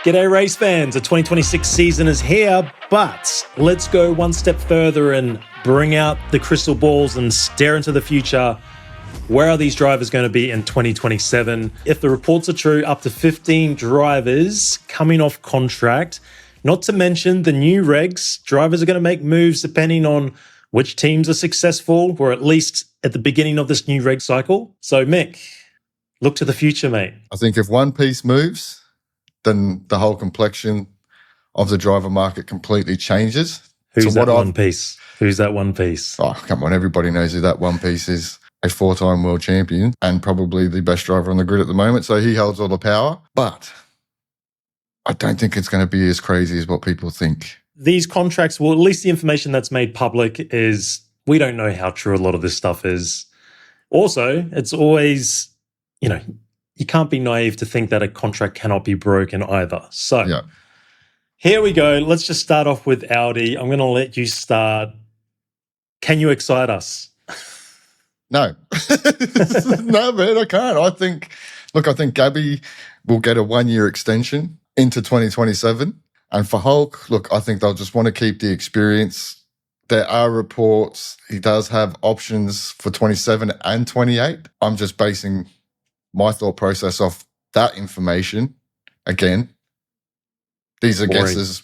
G'day race fans, the 2026 season is here, but let's go one step further and bring out the crystal balls and stare into the future. Where are these drivers going to be in 2027? If the reports are true, up to 15 drivers coming off contract. Not to mention the new regs. Drivers are going to make moves depending on which teams are successful, or at least at the beginning of this new reg cycle. So Mick, look to the future, mate. I think if one piece moves, then the whole complexion of the driver market completely changes. Who's that one piece? Who's that one piece? Oh, come on. Everybody knows who that one piece is. A 4-time world champion and probably the best driver on the grid at the moment. So he holds all the power. But I don't think it's going to be as crazy as what people think. These contracts, well, at least the information that's made public is we don't know how true a lot of this stuff is. Also, it's always, you can't be naive to think that a contract cannot be broken either. So Here we go. Let's just start off with Audi. I'm going to let you start. Can you excite us? No. No, man, I can't. I think Gabby will get a 1-year extension into 2027. And for Hulk, I think they'll just want to keep the experience. There are reports he does have options for 27 and 28. I'm just basing my thought process off that information. Again, these are guesses.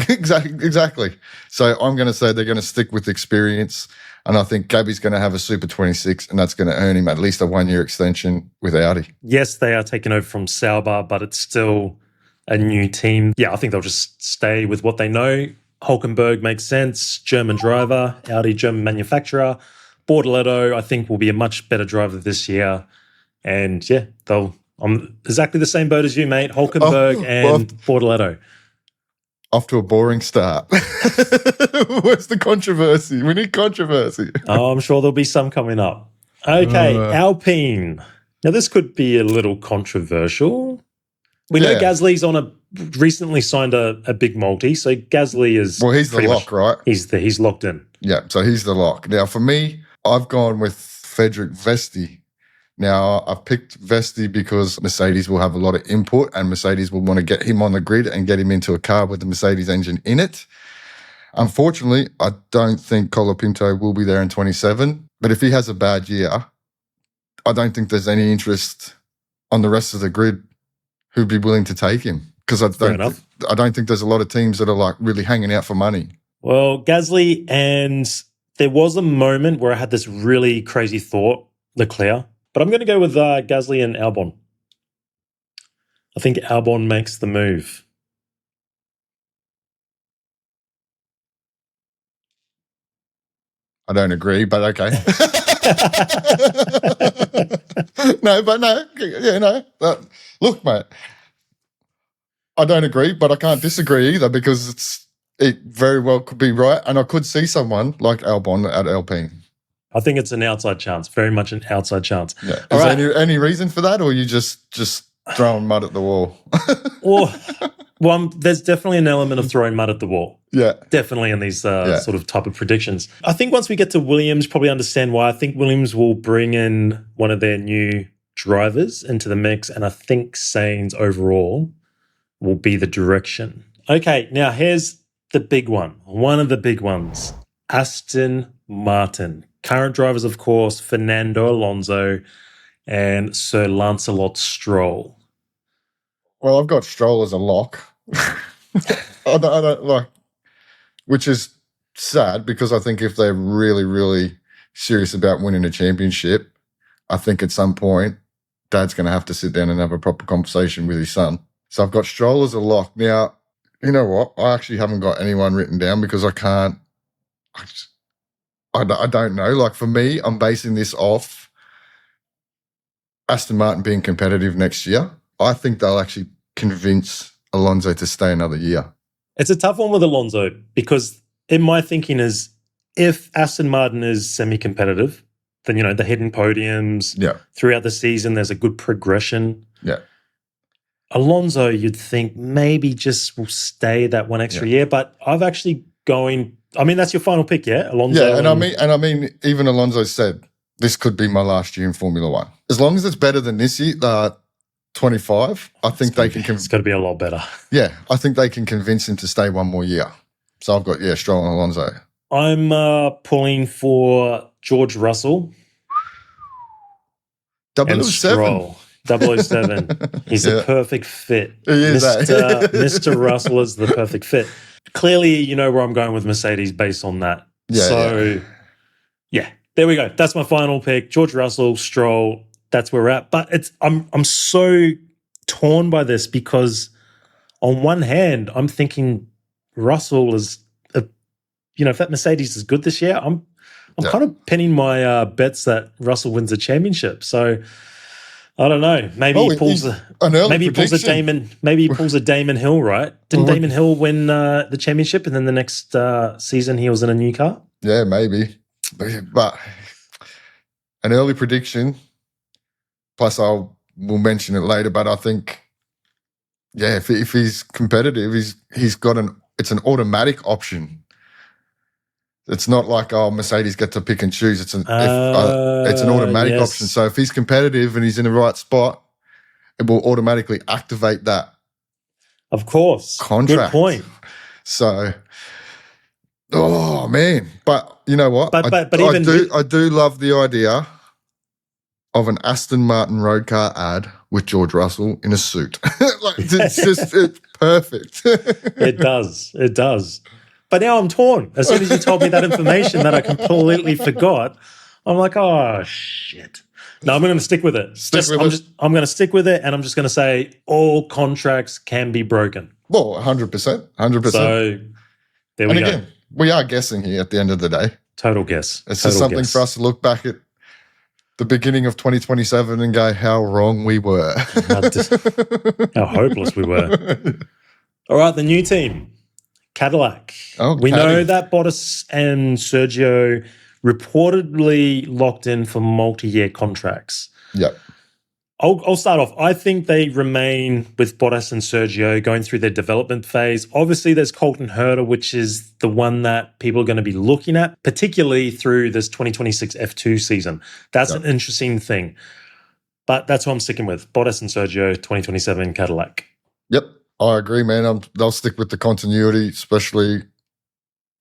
Exactly. So I'm going to say they're going to stick with experience. And I think Gabby's going to have a Super 26, and that's going to earn him at least a 1-year extension with Audi. Yes, they are taking over from Sauber, but it's still a new team. Yeah, I think they'll just stay with what they know. Hulkenberg makes sense. German driver, Audi German manufacturer. Bortoletto, I think, will be a much better driver this year. And yeah, I'm exactly the same boat as you, mate. Hulkenberg and Bortoletto. Off to a boring start. Where's the controversy? We need controversy. Oh, I'm sure there'll be some coming up. Okay, Alpine. Now, this could be a little controversial. We know Gasly's recently signed a big multi, so Gasly is... Well, he's the lock, right? He's locked in. Yeah, so he's the lock. Now, for me, I've gone with Frederick Vesti. Now, I've picked Vesti because Mercedes will have a lot of input and Mercedes will want to get him on the grid and get him into a car with the Mercedes engine in it. Unfortunately, I don't think Colapinto will be there in 27. But if he has a bad year, I don't think there's any interest on the rest of the grid who'd be willing to take him. Because I don't think there's a lot of teams that are really hanging out for money. Well, Gasly, and there was a moment where I had this really crazy thought, Leclerc. But I'm going to go with Gasly and Albon. I think Albon makes the move. I don't agree, but okay. Look, mate, I don't agree, but I can't disagree either because it very well could be right, and I could see someone like Albon at Alpine. I think it's an outside chance, very much an outside chance. Yeah. Is there any reason for that, or are you just throwing mud at the wall? Well, there's definitely an element of throwing mud at the wall. Yeah. Definitely in these sort of type of predictions. I think once we get to Williams, probably understand why. I think Williams will bring in one of their new drivers into the mix, and I think Sainz overall will be the direction. Okay, now here's the big one. One of the big ones. Aston Martin. Current drivers, of course, Fernando Alonso and Sir Lancelot Stroll. Well, I've got Stroll as a lock. I don't like, which is sad because I think if they're really, really serious about winning a championship, I think at some point Dad's going to have to sit down and have a proper conversation with his son. So I've got Stroll as a lock. Now, you know what? I actually haven't got anyone written down because I can't. I don't know. Like for me, I'm basing this off Aston Martin being competitive next year. I think they'll actually convince Alonso to stay another year. It's a tough one with Alonso because in my thinking is if Aston Martin is semi-competitive, then, the hidden podiums throughout the season, there's a good progression. Yeah. Alonso, you'd think maybe just will stay that one extra year, but I've actually that's your final pick, yeah? Alonso. Yeah, and I mean, even Alonso said this could be my last year in Formula One. As long as it's better than this year, 25. I think they can. It's got to be a lot better. Yeah, I think they can convince him to stay one more year. So I've got Stroll and Alonso. I'm pulling for George Russell. 007. And Stroll. 007. He's a perfect fit. He is, Mr. Russell is the perfect fit. Clearly, you know where I'm going with Mercedes based on that. Yeah, there we go. That's my final pick. George Russell, Stroll. That's where we're at. But I'm so torn by this because on one hand, I'm thinking Russell is, if that Mercedes is good this year, I'm kind of pinning my bets that Russell wins the championship. So I don't know. Maybe he pulls a Damon Hill, right? Didn't Damon Hill win the championship and then the next season he was in a new car? Yeah, maybe. But an early prediction, plus we'll mention it later, but I think, if he's competitive, he's got it's an automatic option. It's not like, Mercedes get to pick and choose. It's an automatic option. So if he's competitive and he's in the right spot, it will automatically activate that. Of course. Contract. Good point. So, oh man. But you know what? I do love the idea of an Aston Martin road car ad with George Russell in a suit. It's perfect. It does. But now I'm torn. As soon as you told me that information that I completely forgot, I'm like, oh, shit. No, I'm going to stick with it. I'm going to stick with it, and I'm just going to say all contracts can be broken. Well, 100%. 100%. So there we go. Again, we are guessing here at the end of the day. Total guess. It's just something for us to look back at the beginning of 2027 and go, how wrong we were. How hopeless we were. All right, the new team. Cadillac. We know that Bottas and Sergio reportedly locked in for multi-year contracts. Yep. I'll start off. I think they remain with Bottas and Sergio going through their development phase. Obviously, there's Colton Herta, which is the one that people are going to be looking at, particularly through this 2026 F2 season. That's an interesting thing. But that's what I'm sticking with. Bottas and Sergio, 2027 Cadillac. Yep. I agree, man. They'll stick with the continuity, especially,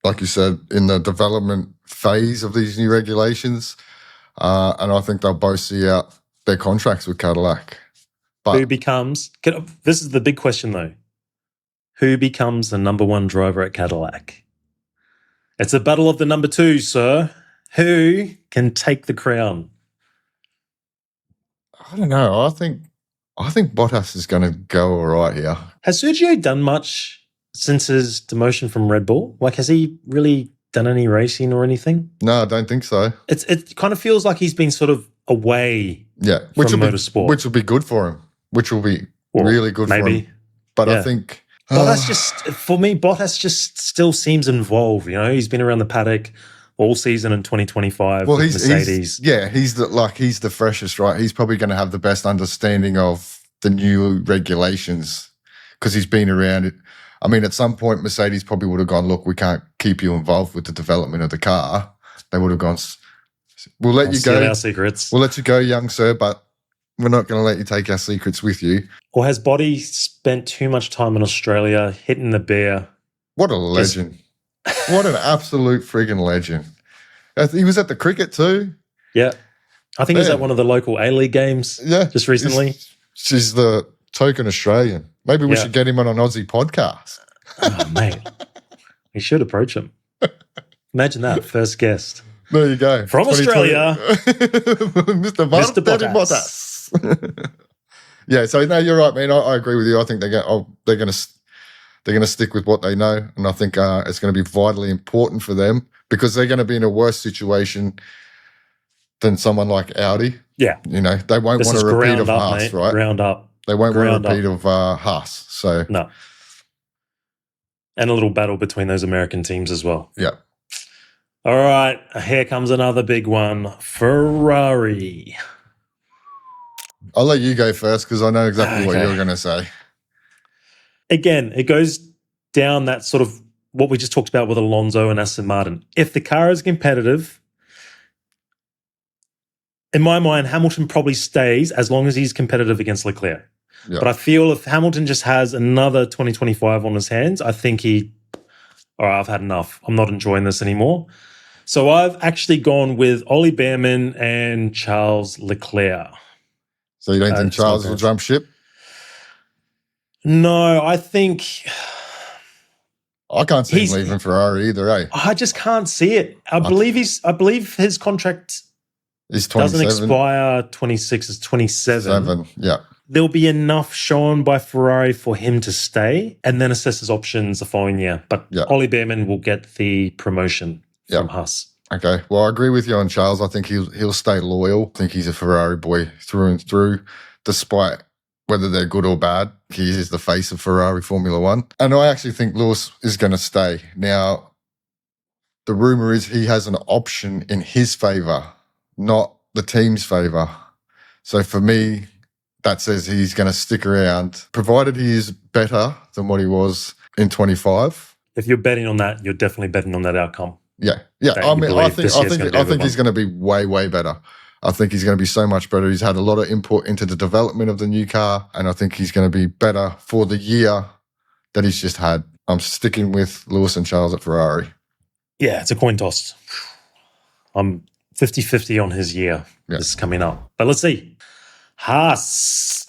like you said, in the development phase of these new regulations. And I think they'll both see out their contracts with Cadillac. But this is the big question, though. Who becomes the number one driver at Cadillac? It's a battle of the number two, sir. Who can take the crown? I don't know. I think Bottas is going to go all right here. Has Sergio done much since his demotion from Red Bull? Like, has he really done any racing or anything? No, I don't think so. It kind of feels like he's been sort of away from motorsport. Which will be good for him. Which will be really good for him. But I think... Bottas just still seems involved. You know, he's been around the paddock all season in 2025 with Mercedes. He's the freshest, right? He's probably going to have the best understanding of the new regulations because he's been around it. I mean, at some point, Mercedes probably would have gone, look, we can't keep you involved with the development of the car. They would have gone, we'll let you go. Our secrets. We'll let you go, young sir, but we're not going to let you take our secrets with you. Or has Body spent too much time in Australia hitting the beer? What a legend. What an absolute friggin' legend. He was at the cricket too. Yeah. I think he was at one of the local A-League games just recently. She's the token Australian. Maybe we should get him on an Aussie podcast. Oh, mate. We should approach him. Imagine that, first guest. There you go. From Australia. Mr. Bottas. Yeah, so no, you're right, man. I agree with you. I think they're going to stick with what they know, and I think it's going to be vitally important for them because they're going to be in a worse situation than someone like Audi. Yeah. You know, they won't want a repeat of Haas, mate. Right? Ground up. They won't want a repeat of Haas. So no. And a little battle between those American teams as well. Yeah. All right, here comes another big one. Ferrari. I'll let you go first because I know exactly what you're going to say. Again, it goes down that sort of what we just talked about with Alonso and Aston Martin. If the car is competitive, in my mind, Hamilton probably stays as long as he's competitive against Leclerc. Yeah. But I feel if Hamilton just has another 2025 on his hands, I think all right, I've had enough. I'm not enjoying this anymore. So I've actually gone with Ollie Behrman and Charles Leclerc. So you don't think Charles will jump ship? No, I think... I can't see him leaving Ferrari either, eh? I just can't see it. I believe his contract doesn't expire 26, it's 27. Yeah. There'll be enough shown by Ferrari for him to stay and then assess his options the following year. But Ollie Behrman will get the promotion from Haas. Okay. Well, I agree with you on Charles. I think he'll stay loyal. I think he's a Ferrari boy through and through, despite whether they're good or bad. He is the face of Ferrari Formula One. And I actually think Lewis is going to stay. Now, the rumour is he has an option in his favour, not the team's favour. So for me, that says he's going to stick around, provided he is better than what he was in 25. If you're betting on that, you're definitely betting on that outcome. Yeah. I mean, I think he's going to be way, way better. I think he's going to be so much better. He's had a lot of input into the development of the new car, and I think he's going to be better for the year that he's just had. I'm sticking with Lewis and Charles at Ferrari. Yeah, it's a coin toss. I'm 50-50 on his year. This is coming up. But let's see. Haas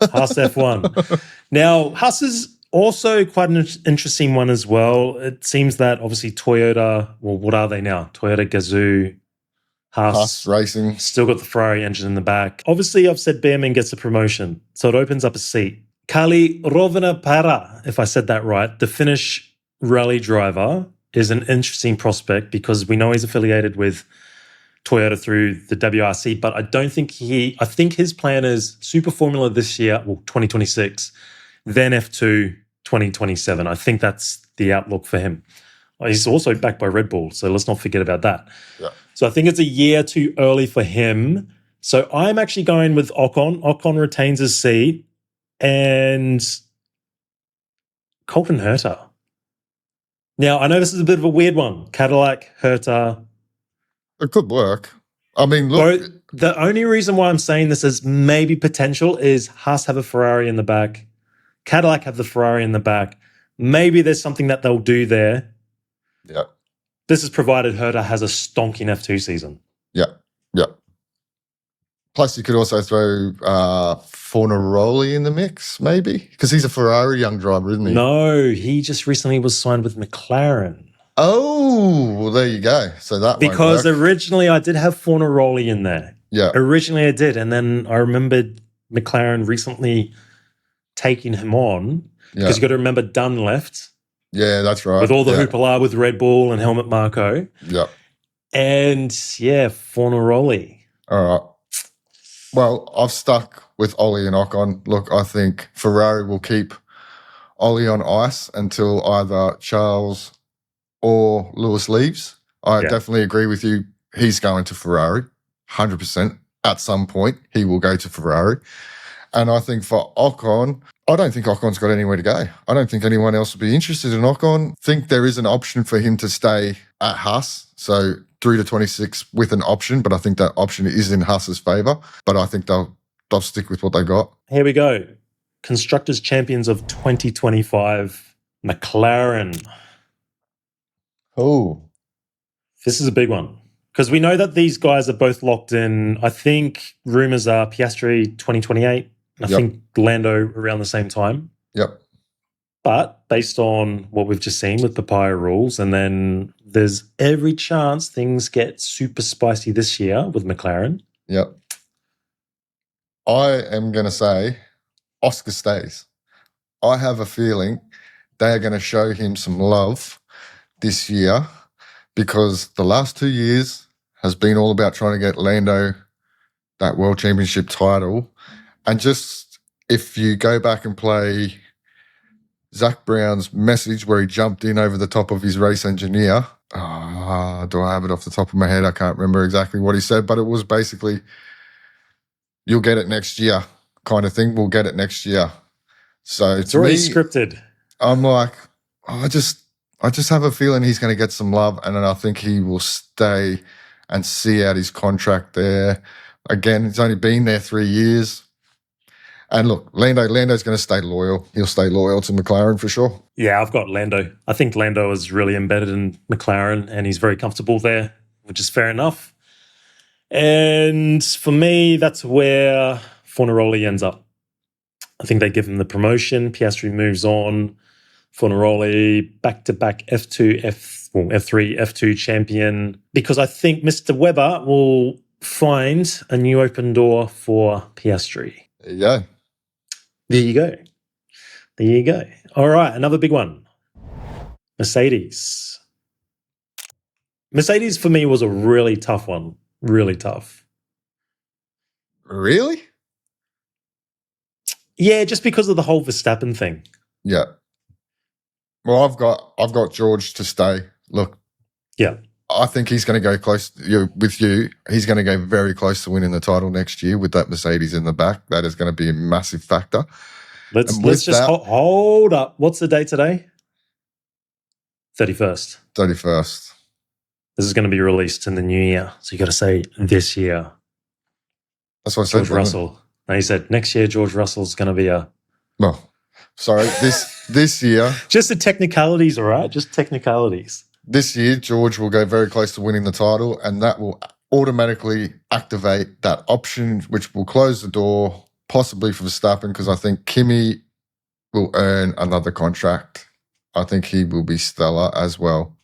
F1. Now, Haas is also quite an interesting one as well. It seems that obviously Toyota, well, what are they now? Toyota Gazoo, Haas Racing. Still got the Ferrari engine in the back. Obviously, I've said Behrman gets a promotion, so it opens up a seat. Kali Rovana-Para, if I said that right, the Finnish rally driver, is an interesting prospect because we know he's affiliated with Toyota through the WRC, but I think his plan is Super Formula this year, well, 2026, then F2 2027. I think that's the outlook for him. He's also backed by Red Bull, so let's not forget about that. Yeah. So I think it's a year too early for him. So I'm actually going with Ocon. Ocon retains his seat, and Colton Herta. Now, I know this is a bit of a weird one. Cadillac, Herta. It could work. I mean, look. The only reason why I'm saying this is maybe potential is Haas have a Ferrari in the back. Cadillac have the Ferrari in the back. Maybe there's something that they'll do there. Yeah. This is provided Herta has a stonking F2 season. Yeah. Plus, you could also throw Fornaroli in the mix, maybe, because he's a Ferrari young driver, isn't he? No, he just recently was signed with McLaren. Oh, well, there you go. So that because originally I did have Fornaroli in there. Yeah. Originally I did, and then I remembered McLaren recently taking him on because you got to remember Dunn left. Yeah, that's right. With all the hoopla with Red Bull and Helmut Marko. Yeah. And Fornaroli. All right. Well, I've stuck with Ollie and Ocon. Look, I think Ferrari will keep Ollie on ice until either Charles or Lewis leaves. I definitely agree with you. He's going to Ferrari, 100%. At some point, he will go to Ferrari. And I think for Ocon, I don't think Ocon's got anywhere to go. I don't think anyone else would be interested in Ocon. I think there is an option for him to stay at Haas. So 3 to 26 with an option, but I think that option is in Haas's favour. But I think they'll stick with what they got. Here we go. Constructors Champions of 2025, McLaren. Oh. This is a big one. Because we know that these guys are both locked in. I think rumours are Piastri 2028. I think Lando around the same time. Yep. But based on what we've just seen with papaya rules, and then there's every chance things get super spicy this year with McLaren. Yep. I am going to say Oscar stays. I have a feeling they are going to show him some love this year because the last 2 years has been all about trying to get Lando that World Championship title. And just if you go back and play Zach Brown's message where he jumped in over the top of his race engineer, do I have it off the top of my head? I can't remember exactly what he said, but it was basically, you'll get it next year kind of thing. We'll get it next year. So it's already scripted. I'm like, I just have a feeling he's going to get some love, and then I think he will stay and see out his contract there. Again, he's only been there 3 years. And look, Lando's going to stay loyal. He'll stay loyal to McLaren for sure. Yeah, I've got Lando. I think Lando is really embedded in McLaren and he's very comfortable there, which is fair enough. And for me, that's where Fornaroli ends up. I think they give him the promotion. Piastri moves on. Fornaroli, back-to-back F3, F2 champion. Because I think Mr. Webber will find a new open door for Piastri. There you go. There you go. There you go. All right, another big one. Mercedes. Mercedes for me was a really tough one. Really tough. Really? Yeah, just because of the whole Verstappen thing. Yeah. Well, I've got George to stay. Look. Yeah. I think he's going to go close with you. He's going to go very close to winning the title next year with that Mercedes in the back. That is going to be a massive factor. Let's just hold up. What's the date today? 31st. 31st. This is going to be released in the new year. So you got to say this year. That's what I said. George Russell. No, he said next year George Russell's going to be a... Well, sorry, this year... Just the technicalities, all right? Just technicalities. This year, George will go very close to winning the title, and that will automatically activate that option, which will close the door, possibly for Verstappen, because I think Kimi will earn another contract. I think he will be stellar as well,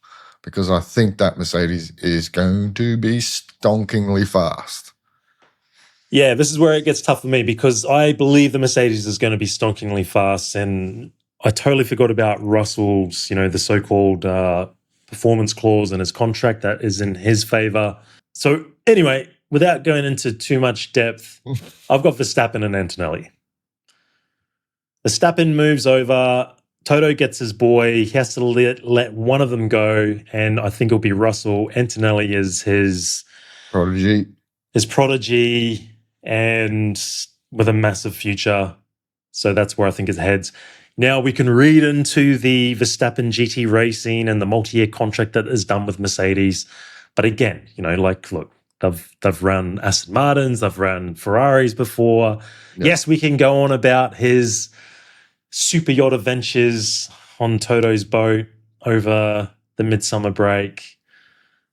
because I think that Mercedes is going to be stonkingly fast. Yeah, this is where it gets tough for me, because I believe the Mercedes is going to be stonkingly fast, and I totally forgot about Russell's, the so-called performance clause in his contract that is in his favor. So anyway, without going into too much depth, I've got Verstappen and Antonelli. Verstappen moves over. Toto gets his boy. He has to let one of them go, and I think it'll be Russell. Antonelli is his prodigy, and with a massive future. So that's where I think it heads. Now we can read into the Verstappen GT Racing and the multi-year contract that is done with Mercedes. But again, look, they've run Aston Martins, they've run Ferraris before. Yep. Yes, we can go on about his super yacht adventures on Toto's boat over the midsummer break.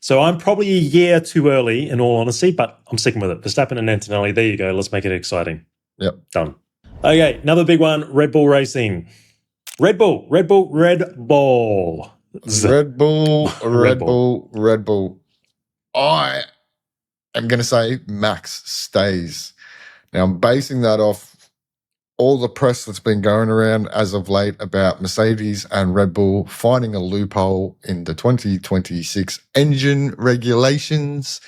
So I'm probably a year too early, in all honesty, but I'm sticking with it. Verstappen and Antonelli, there you go. Let's make it exciting. Yep. Done. Okay, another big one, Red Bull Racing. Red Bull. Red Bull. I am going to say Max stays. Now, I'm basing that off all the press that's been going around as of late about Mercedes and Red Bull finding a loophole in the 2026 engine regulations.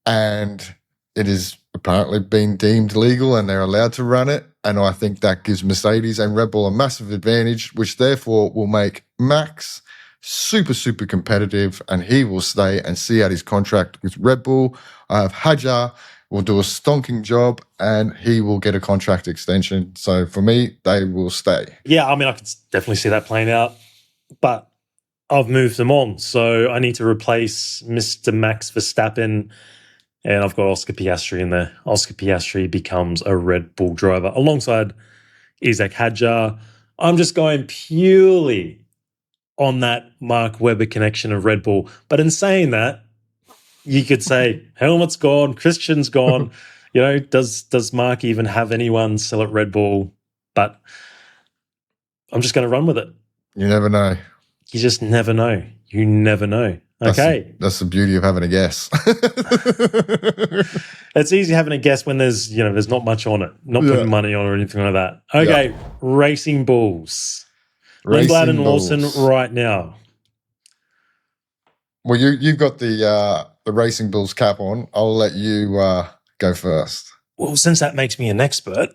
And it is apparently been deemed legal and they're allowed to run it. And I think that gives Mercedes and Red Bull a massive advantage, which therefore will make Max super, super competitive, and he will stay and see out his contract with Red Bull. I have Hadjar will do a stonking job and he will get a contract extension. So for me, they will stay. Yeah, I can definitely see that playing out, but I've moved them on. So I need to replace Mr. Max Verstappen, and I've got Oscar Piastri in there. Oscar Piastri becomes a Red Bull driver alongside Isaac Hadjar. I'm just going purely on that Mark Webber connection of Red Bull. But in saying that, you could say Helmut's gone, Christian's gone. Does Mark even have anyone still at Red Bull? But I'm just going to run with it. You never know. You just never know. You never know. Okay. That's the beauty of having a guess. It's easy having a guess when there's not much on it. Not putting money on or anything like that. Okay. Yeah. Racing Bulls. Lindblad and Lawson right now. Well, you've got the Racing Bulls cap on. I'll let you go first. Well, since that makes me an expert.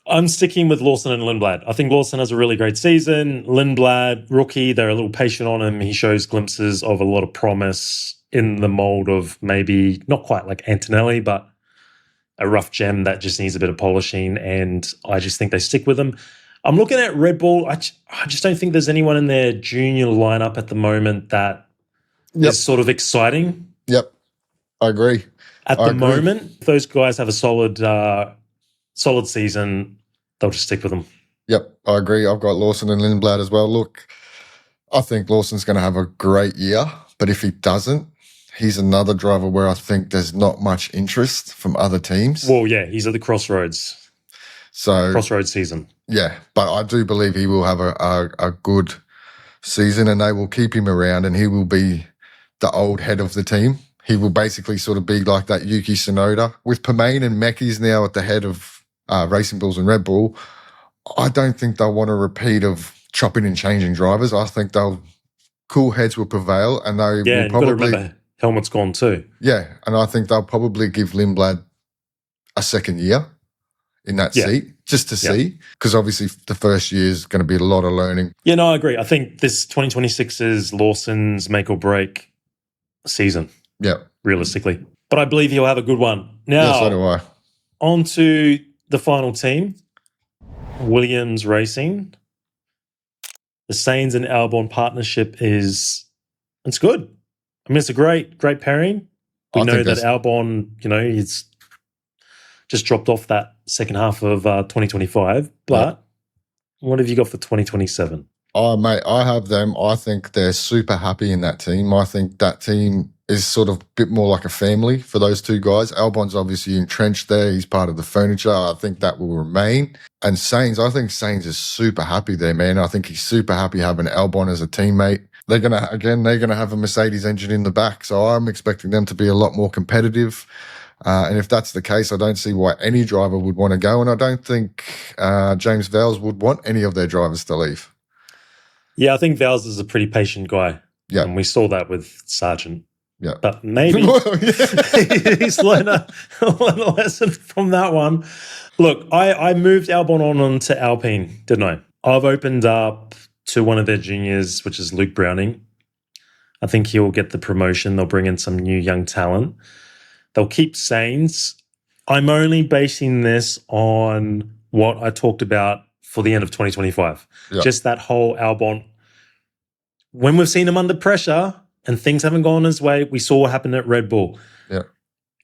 I'm sticking with Lawson and Lindblad. I think Lawson has a really great season. Lindblad, rookie, they're a little patient on him. He shows glimpses of a lot of promise in the mold of maybe not quite like Antonelli, but a rough gem that just needs a bit of polishing, and I just think they stick with him. I'm looking at Red Bull. I just don't think there's anyone in their junior lineup at the moment that is sort of exciting. Yep, I agree. At I the agree. moment, if those guys have a solid season, they'll just stick with them. Yep, I agree. I've got Lawson and Lindblad as well. Look, I think Lawson's going to have a great year, but if he doesn't, he's another driver where I think there's not much interest from other teams. Well, yeah, he's at the crossroads season. Yeah, but I do believe he will have a good season and they will keep him around and he will be the old head of the team. He will basically sort of be like that Yuki Tsunoda. With Permain and Mecky's now at the head of Racing Bulls and Red Bull, I don't think they'll want a repeat of chopping and changing drivers. I think cool heads will prevail and they will You've got to remember, Helmut's gone too. Yeah, and I think they'll probably give Lindblad a second year in that seat just to see, because obviously the first year is going to be a lot of learning. Yeah, no, I agree. I think this 2026 is Lawson's make or break season. Yeah. Realistically. But I believe he'll have a good one. Now, so do I. On to the final team, Williams Racing. The Sainz and Albon partnership it's good. I mean, it's a great pairing. We know that Albon, he's just dropped off that second half of 2025. But what have you got for 2027? Oh, mate, I have them. I think they're super happy in that team. I think that team is sort of a bit more like a family for those two guys. Albon's obviously entrenched there. He's part of the furniture. I think that will remain. And Sainz, I think Sainz is super happy there, man. I think he's super happy having Albon as a teammate. They're going to have a Mercedes engine in the back. So I'm expecting them to be a lot more competitive. And if that's the case, I don't see why any driver would want to go. And I don't think James Vowles would want any of their drivers to leave. Yeah, I think Vowles is a pretty patient guy. Yeah. And we saw that with Sargent. Yeah. But maybe he's learned a lesson from that one. Look, I moved Albon on to Alpine, didn't I? I've opened up to one of their juniors, which is Luke Browning. I think he'll get the promotion. They'll bring in some new young talent. They'll keep Sainz. I'm only basing this on what I talked about for the end of 2025. Yeah. Just that whole Albon. When we've seen him under pressure and things haven't gone his way, we saw what happened at Red Bull. Yeah.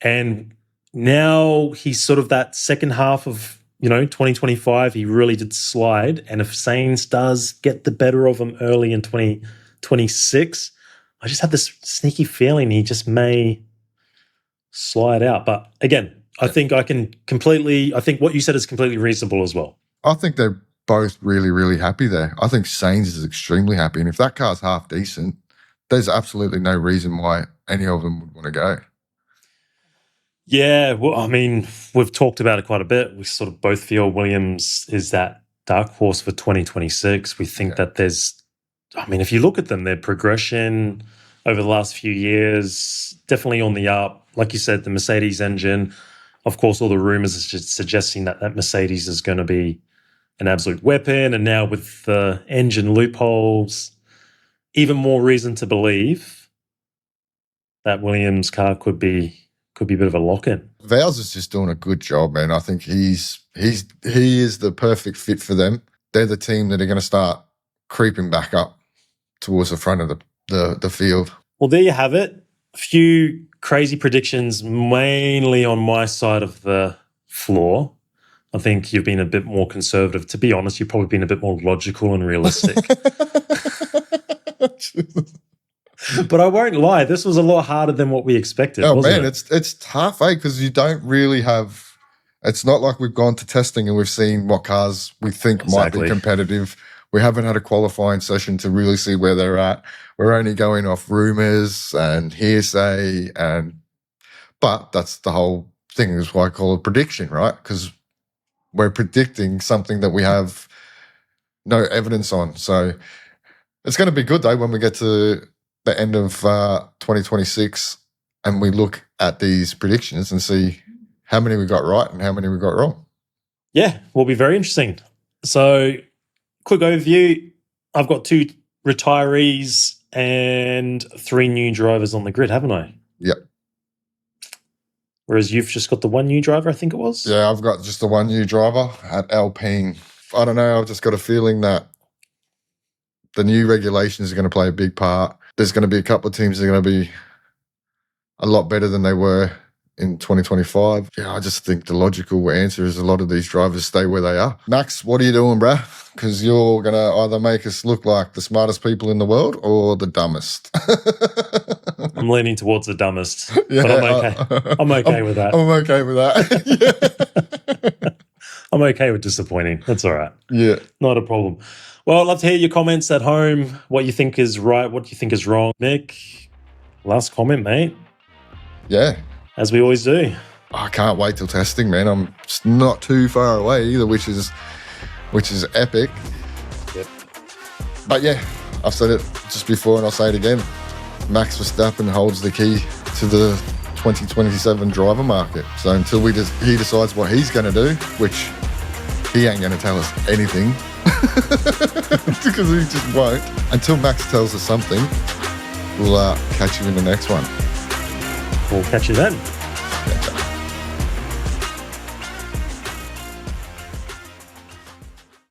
And now he's sort of that second half of, 2025, he really did slide. And if Sainz does get the better of him early in 2026, I just have this sneaky feeling he just may slide out. But again, I think I think what you said is completely reasonable as well. I think they're both really, really happy there. I think Sainz is extremely happy. And if that car's half decent, there's absolutely no reason why any of them would want to go. Yeah, well, I mean, we've talked about it quite a bit. We sort of both feel Williams is that dark horse for 2026. We think that if you look at them, their progression over the last few years, definitely on the up. Like you said, the Mercedes engine, of course, all the rumors are just suggesting that Mercedes is going to be an absolute weapon. And now with the engine loopholes, even more reason to believe that Williams car could be a bit of a lock-in. Vowles is just doing a good job, man. I think he is the perfect fit for them. They're the team that are going to start creeping back up towards the front of the field. Well, there you have it. A few crazy predictions, mainly on my side of the floor. I think you've been a bit more conservative. To be honest, you've probably been a bit more logical and realistic. But I won't lie, this was a lot harder than what we expected. Oh, wasn't man, it? It's tough, because you don't really have. It's not like we've gone to testing and we've seen what cars we think might be competitive. We haven't had a qualifying session to really see where they're at. We're only going off rumors and hearsay, but that's the whole thing. Is why I call it prediction, right? Because we're predicting something that we have no evidence on. So it's going to be good though when we get to the end of 2026 and we look at these predictions and see how many we got right and how many we got wrong. Yeah, will be very interesting. So, quick overview. I've got 2 retirees and 3 new drivers on the grid, haven't I? Yep. Whereas you've just got the 1 new driver, I think it was? Yeah, I've got just the 1 new driver at Alpine. I don't know, I've just got a feeling that the new regulations are going to play a big part. There's going to be a couple of teams that are going to be a lot better than they were in 2025? Yeah, I just think the logical answer is a lot of these drivers stay where they are. Max, what are you doing, bruh? Because you're going to either make us look like the smartest people in the world or the dumbest. I'm leaning towards the dumbest, Yeah, but I'm okay. I'm okay with that. I'm okay with that. Yeah. I'm okay with disappointing. That's all right. Yeah. Not a problem. Well, I'd love to hear your comments at home, what you think is right, what you think is wrong. Mick, last comment, mate. Yeah. As we always do. I can't wait till testing, man. I'm just not too far away either, which is epic. Yep. But yeah, I've said it just before and I'll say it again. Max Verstappen holds the key to the 2027 driver market. So until he decides what he's going to do, which he ain't going to tell us anything, because he just won't. Until Max tells us something, we'll catch you in the next one. We'll catch you then.